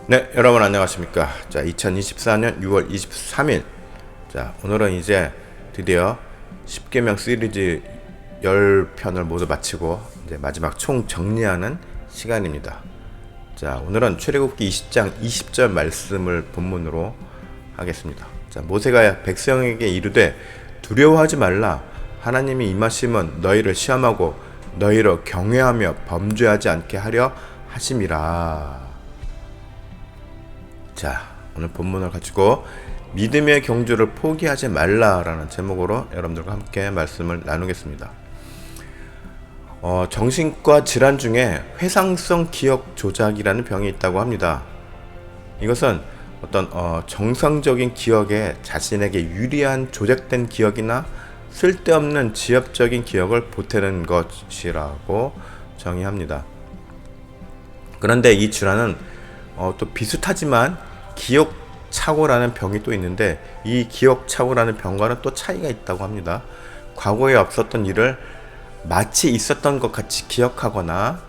네, 여러분 안녕하십니까? 자, 2024년 6월 23일. 자, 오늘은 이제 드디어 10계명 시리즈 10편을 모두 마치고 이제 마지막 총 정리하는 시간입니다. 자, 오늘은 출애굽기 20장 20절 말씀을 본문으로 하겠습니다. 자, 모세가 백성에게 이르되 두려워하지 말라. 하나님이 임하심은 너희를 시험하고 너희로 경외하며 범죄하지 않게 하려 하심이라. 자, 오늘 본문을 가지고 믿음의 경주를 포기하지 말라라는 제목으로 여러분들과 함께 말씀을 나누겠습니다. 정신과 질환 중에 회상성 기억 조작이라는 병이 있다고 합니다. 이것은 어떤 정상적인 기억에 자신에게 유리한 조작된 기억이나 쓸데없는 지엽적인 기억을 보태는 것이라고 정의합니다. 그런데 이 질환은 또 비슷하지만 기억착오라는 병이 또 있는데, 이 기억착오라는 병과는 또 차이가 있다고 합니다. 과거에 없었던 일을 마치 있었던 것 같이 기억하거나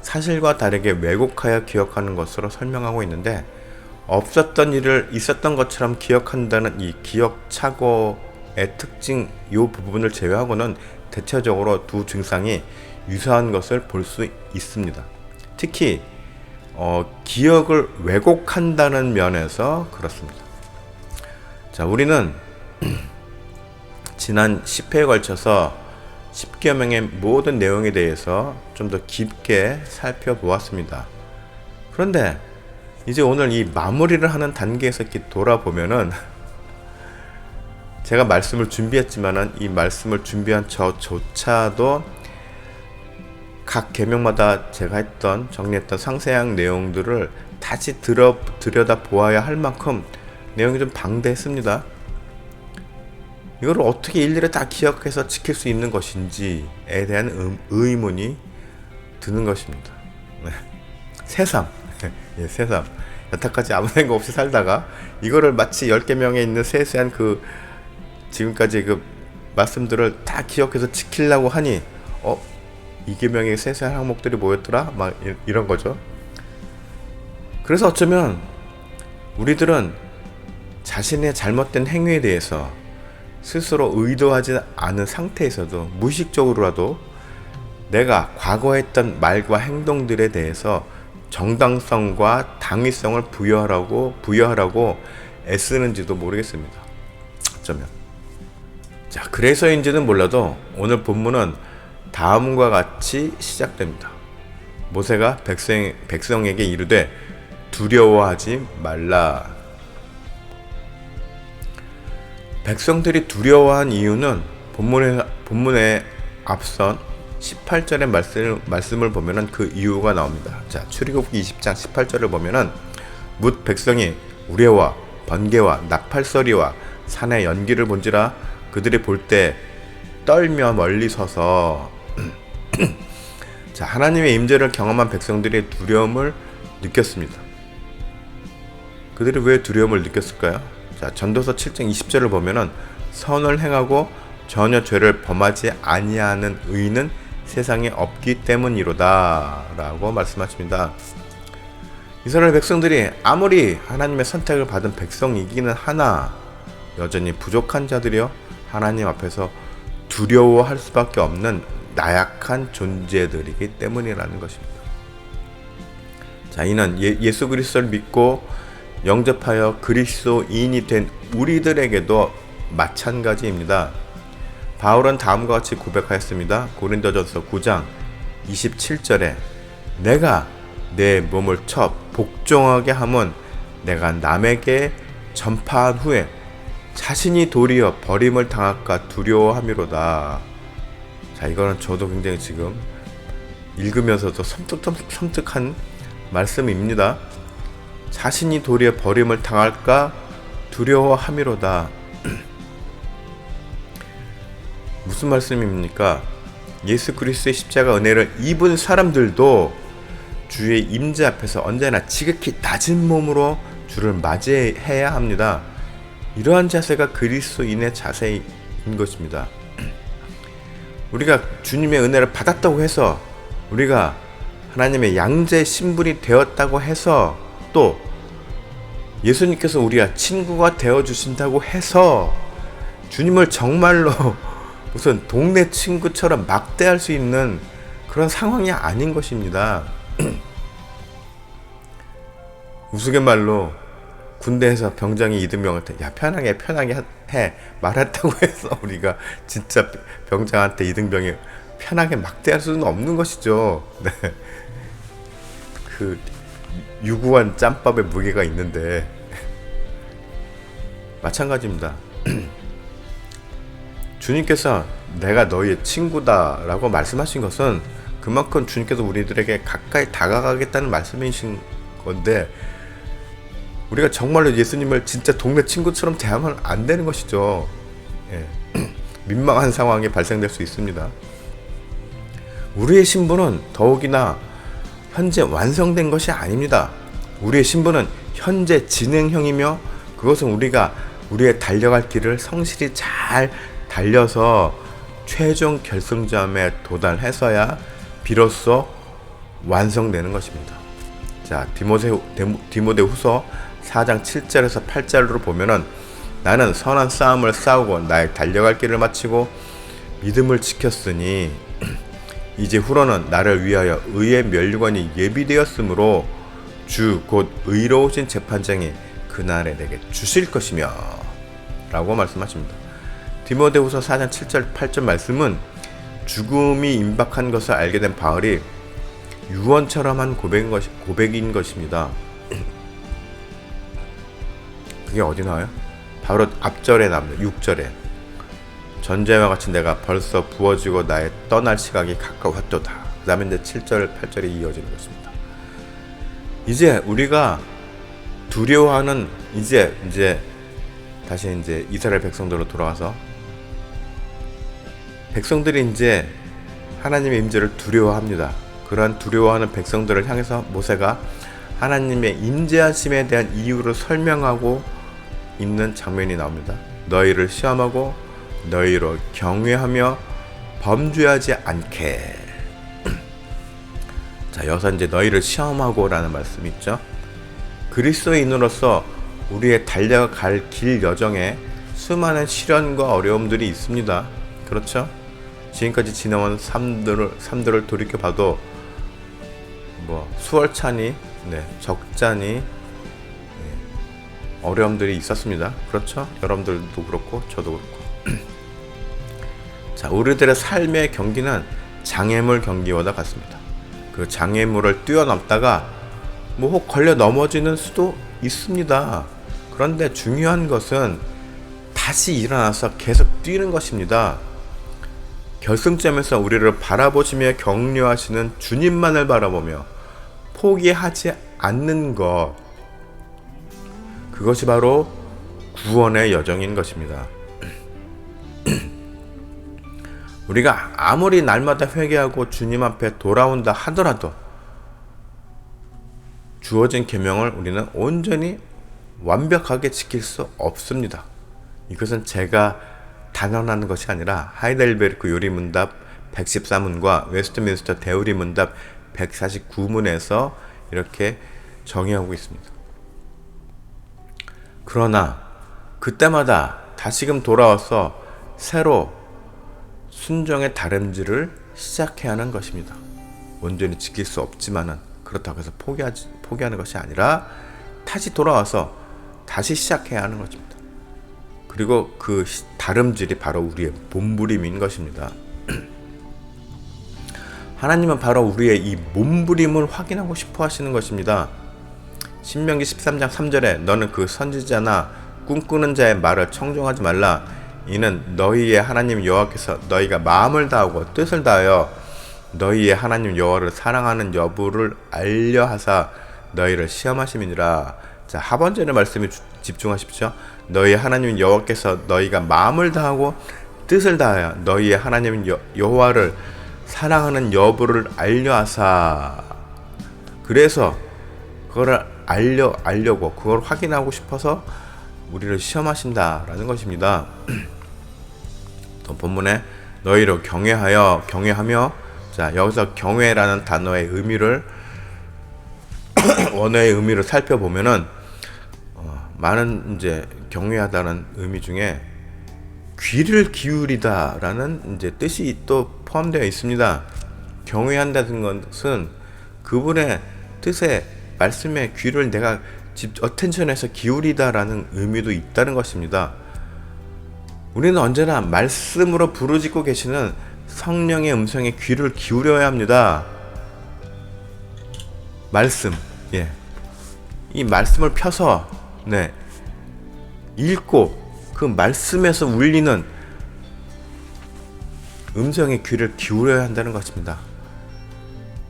사실과 다르게 왜곡하여 기억하는 것으로 설명하고 있는데, 없었던 일을 있었던 것처럼 기억한다는 이 기억착오의 특징, 이 부분을 제외하고는 대체적으로 두 증상이 유사한 것을 볼 수 있습니다. 특히 기억을 왜곡한다는 면에서 그렇습니다. 자, 우리는 지난 10회에 걸쳐서 10계명의 모든 내용에 대해서 좀 더 깊게 살펴보았습니다. 그런데 이제 오늘 이 마무리를 하는 단계에서 이렇게 돌아보면은 제가 말씀을 준비했지만은 이 말씀을 준비한 저조차도 각 계명마다 제가 정리했던 상세한 내용들을 다시 들여다 보아야 할 만큼 내용이 좀 방대했습니다. 이걸 어떻게 일일이 다 기억해서 지킬 수 있는 것인지에 대한 의문이 드는 것입니다. 네. 새삼, 예, 새삼. 여태까지 아무 생각 없이 살다가 이거를 마치 10계명에 있는 세세한 지금까지 말씀들을 다 기억해서 지키려고 하니 이 계명의 세세한 항목들이 뭐였더라? 막 이런 거죠. 그래서 어쩌면 우리들은 자신의 잘못된 행위에 대해서 스스로 의도하지 않은 상태에서도 무의식적으로라도 내가 과거에 했던 말과 행동들에 대해서 정당성과 당위성을 부여하라고 애쓰는지도 모르겠습니다. 어쩌면. 자, 그래서인지는 몰라도 오늘 본문은 다음과 같이 시작됩니다. 모세가 백성에게 이르되 두려워하지 말라. 백성들이 두려워한 이유는 본문에 앞선 18절의 말씀을 보면은 그 이유가 나옵니다. 자, 출애굽기 20장 18절을 보면은 뭇 백성이 우레와 번개와 나팔소리와 산의 연기를 본지라 그들이 볼 때 떨며 멀리 서서 자, 하나님의 임재를 경험한 백성들이 두려움을 느꼈습니다. 그들이 왜 두려움을 느꼈을까요? 자, 전도서 7장 20절을 보면은 선을 행하고 전혀 죄를 범하지 아니하는 의인은 세상에 없기 때문이로다 라고 말씀하십니다. 이스라엘 백성들이 아무리 하나님의 선택을 받은 백성이기는 하나 여전히 부족한 자들이여 하나님 앞에서 두려워할 수밖에 없는 나약한 존재들이기 때문이라는 것입니다. 자, 이는 예수 그리스도를 믿고 영접하여 그리스도인이 된 우리들에게도 마찬가지입니다. 바울은 다음과 같이 고백하였습니다. 고린도전서 9장 27절에 내가 내 몸을 쳐 복종하게 함은 내가 남에게 전파한 후에 자신이 도리어 버림을 당할까 두려워함이로다. 자, 이거는 저도 굉장히 지금 읽으면서도 섬뜩한 말씀입니다. 자신이 도리어 버림을 당할까 두려워함이로다. 무슨 말씀입니까? 예수 그리스도의 십자가 은혜를 입은 사람들도 주의 임재 앞에서 언제나 지극히 낮은 몸으로 주를 맞이해야 합니다. 이러한 자세가 그리스도인의 자세인 것입니다. 우리가 주님의 은혜를 받았다고 해서, 우리가 하나님의 양자 신분이 되었다고 해서 또 예수님께서 우리와 친구가 되어 주신다고 해서 주님을 정말로 무슨 동네 친구처럼 막대할 수 있는 그런 상황이 아닌 것입니다. 우스갯말로 군대에서 병장이 이등병한테 야 편하게 해 말했다고 해서 우리가 진짜 병장한테 이등병이 편하게 막대할 수는 없는 것이죠. 네. 그 유구한 짬밥의 무게가 있는데 마찬가지입니다. 주님께서 내가 너희의 친구다라고 말씀하신 것은 그만큼 주님께서 우리들에게 가까이 다가가겠다는 말씀이신 건데 우리가 정말로 예수님을 진짜 동네 친구처럼 대하면 안 되는 것이죠. 예. 민망한 상황이 발생될 수 있습니다. 우리의 신분은 더욱이나 현재 완성된 것이 아닙니다. 우리의 신분은 현재 진행형이며 그것은 우리가 우리의 달려갈 길을 성실히 잘 달려서 최종 결승점에 도달해서야 비로소 완성되는 것입니다. 자, 디모데후서 4장 7절에서 8절로 보면은 나는 선한 싸움을 싸우고 나의 달려갈 길을 마치고 믿음을 지켰으니 이제 후로는 나를 위하여 의의 면류관이 예비되었으므로 주 곧 의로우신 재판장이 그날에 내게 주실 것이며 라고 말씀하십니다. 디모데후서 4장 7절 8절 말씀은 죽음이 임박한 것을 알게 된 바울이 유언처럼 한 고백인 것입니다. 그게 어디 나와요? 바로 앞절에 나옵니다. 6절에 전제와 같이 내가 벌써 부어지고 나의 떠날 시각이 가까웠도다. 그 다음에 이제 7절 8절이 이어지는 것입니다. 이제 우리가 두려워하는 이제 다시 이제 이스라엘 백성들로 돌아와서 백성들이 이제 하나님의 임재를 두려워합니다. 그러한 두려워하는 백성들을 향해서 모세가 하나님의 임재하심에 대한 이유를 설명하고 있는 장면이 나옵니다. 너희를 시험하고 너희로 경외하며 범죄하지 않게. 자, 여기서 이제 너희를 시험하고 라는 말씀이 있죠. 그리스도인으로서 우리의 달려갈 길 여정에 수많은 시련과 어려움들이 있습니다. 그렇죠? 지금까지 지나온 삶들을 돌이켜봐도 수월찮이 적잖이 어려움들이 있었습니다. 그렇죠? 여러분들도 그렇고 저도 그렇고. 자, 우리들의 삶의 경기는 장애물 경기와 같습니다. 그 장애물을 뛰어넘다가 혹 걸려 넘어지는 수도 있습니다. 그런데 중요한 것은 다시 일어나서 계속 뛰는 것입니다. 결승점에서 우리를 바라보시며 격려하시는 주님만을 바라보며 포기하지 않는 것, 그것이 바로 구원의 여정인 것입니다. 우리가 아무리 날마다 회개하고 주님 앞에 돌아온다 하더라도 주어진 계명을 우리는 온전히 완벽하게 지킬 수 없습니다. 이것은 제가 단언하는 것이 아니라 하이델베르크 요리문답 114문과 웨스트민스터 대우리문답 149문에서 이렇게 정의하고 있습니다. 그러나 그때마다 다시금 돌아와서 새로 순종의 다름질을 시작해야 하는 것입니다. 온전히 지킬 수 없지만은 그렇다고 해서 포기하는 것이 아니라 다시 돌아와서 다시 시작해야 하는 것입니다. 그리고 그 다름질이 바로 우리의 몸부림인 것입니다. 하나님은 바로 우리의 이 몸부림을 확인하고 싶어 하시는 것입니다. 신명기 13장 3절에 너는 그 선지자나 꿈꾸는 자의 말을 청종하지 말라. 이는 너희의 하나님 여호와께서 너희가 마음을 다하고 뜻을 다하여 너희의 하나님 여호와를 사랑하는 여부를 알려하사 너희를 시험하심이니라. 자, 하반절의 말씀에 집중하십시오. 너희 하나님 여호와께서 너희가 마음을 다하고 뜻을 다하여 너희의 하나님 여호와를 사랑하는 여부를 알려하사. 그래서 그거를 알려고 그걸 확인하고 싶어서 우리를 시험하신다라는 것입니다. 또 본문에 너희로 경외하며, 자, 여기서 경외라는 단어의 의미를 원어의 의미를 살펴보면은 많은 이제 경외하다는 의미 중에 귀를 기울이다라는 이제 뜻이 또 포함되어 있습니다. 경외한다는 것은 그분의 뜻에 말씀에 귀를 내가 어텐션해서 기울이다라는 의미도 있다는 것입니다. 우리는 언제나 말씀으로 부르짖고 계시는 성령의 음성에 귀를 기울여야 합니다. 말씀, 예, 이 말씀을 펴서 읽고 그 말씀에서 울리는 음성에 귀를 기울여야 한다는 것입니다.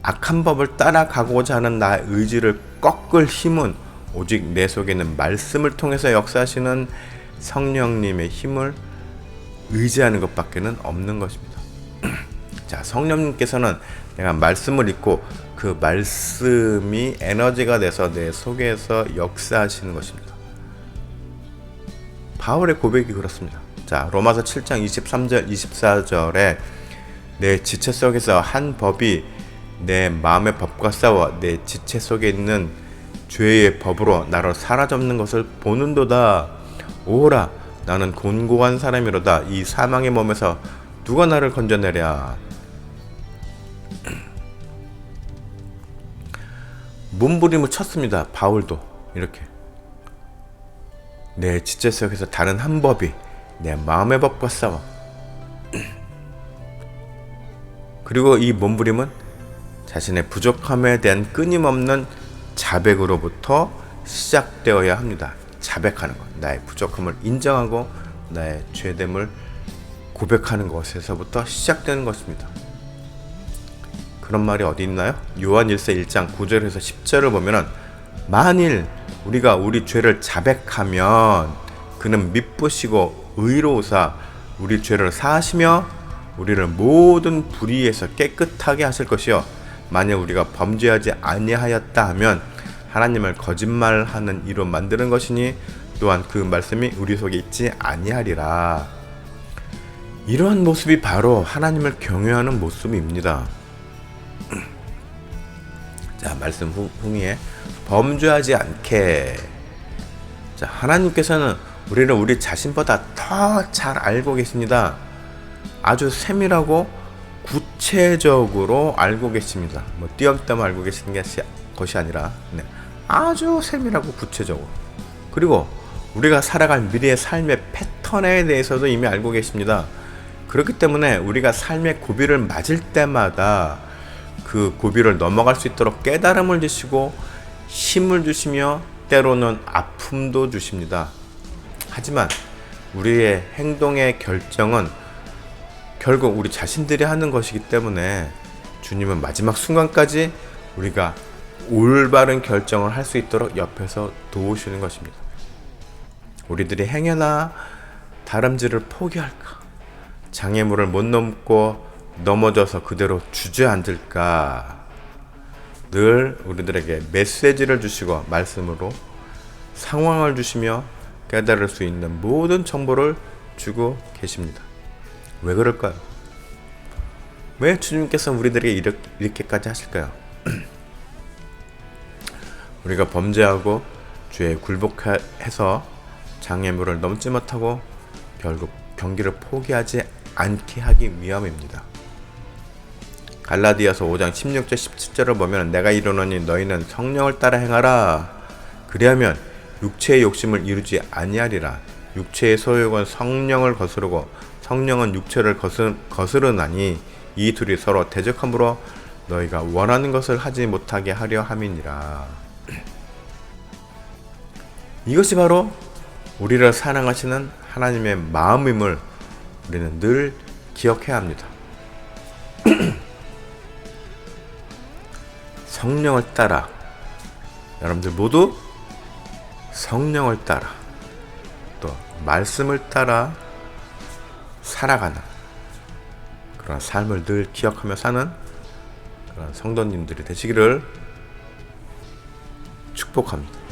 악한 법을 따라가고자 하는 나의 의지를 꺾을 힘은 오직 내 속에 있는 말씀을 통해서 역사하시는 성령님의 힘을 의지하는 것밖에는 없는 것입니다. 자, 성령님께서는 내가 말씀을 읽고 그 말씀이 에너지가 돼서 내 속에서 역사하시는 것입니다. 바울의 고백이 그렇습니다. 자, 로마서 7장 23절 24절에 내 지체 속에서 한 법이 내 마음의 법과 싸워 내 지체 속에 있는 죄의 법으로 나를 사로잡는 것을 보는도다. 오라, 나는 곤고한 사람이로다. 이 사망의 몸에서 누가 나를 건져내랴. 몸부림을 쳤습니다. 바울도 이렇게 내 지체 속에서 다른 한 법이 내 마음의 법과 싸워. 그리고 이 몸부림은 자신의 부족함에 대한 끊임없는 자백으로부터 시작되어야 합니다. 자백하는 것, 나의 부족함을 인정하고 나의 죄됨을 고백하는 것에서부터 시작되는 것입니다. 그런 말이 어디 있나요? 요한일서 1장 9절에서 10절을 보면은 만일 우리가 우리 죄를 자백하면 그는 미쁘시고 의로우사 우리 죄를 사하시며 우리를 모든 불의에서 깨끗하게 하실 것이요 만일 우리가 범죄하지 아니하였다 하면 하나님을 거짓말하는 이로 만드는 것이니 또한 그 말씀이 우리 속에 있지 아니하리라. 이러한 모습이 바로 하나님을 경외하는 모습입니다. 자, 말씀 후미에 범죄하지 않게. 자, 하나님께서는 우리를 우리 자신보다 더 잘 알고 계십니다. 아주 세밀하고 구체적으로 알고 계십니다. 뭐 띄엄띄엄 알고 계시는 것이 아니라 아주 세밀하고 구체적으로. 그리고 우리가 살아갈 미래의 삶의 패턴에 대해서도 이미 알고 계십니다. 그렇기 때문에 우리가 삶의 고비를 맞을 때마다 그 고비를 넘어갈 수 있도록 깨달음을 주시고 힘을 주시며 때로는 아픔도 주십니다. 하지만 우리의 행동의 결정은 결국 우리 자신들이 하는 것이기 때문에 주님은 마지막 순간까지 우리가 올바른 결정을 할 수 있도록 옆에서 도우시는 것입니다. 우리들이 행여나 다람쥐를 포기할까? 장애물을 못 넘고 넘어져서 그대로 주저앉을까? 늘 우리들에게 메시지를 주시고 말씀으로 상황을 주시며 깨달을 수 있는 모든 정보를 주고 계십니다. 왜 그럴까요? 왜 주님께서 우리들에게 이렇게까지 하실까요? 우리가 범죄하고 죄에 굴복해서 장애물을 넘지 못하고 결국 경기를 포기하지 않게 하기 위함입니다. 갈라디아서 5장 16절 17절을 보면 내가 이르노니 너희는 성령을 따라 행하라. 그리하면 육체의 욕심을 이루지 아니하리라. 육체의 소욕은 성령을 거스르고 성령은 육체를 거스르나니 이 둘이 서로 대적함으로 너희가 원하는 것을 하지 못하게 하려 함이니라. 이것이 바로 우리를 사랑하시는 하나님의 마음임을 우리는 늘 기억해야 합니다. 성령을 따라, 여러분들 모두 성령을 따라 또 말씀을 따라 살아가는 그런 삶을 늘 기억하며 사는 그런 성도님들이 되시기를 축복합니다.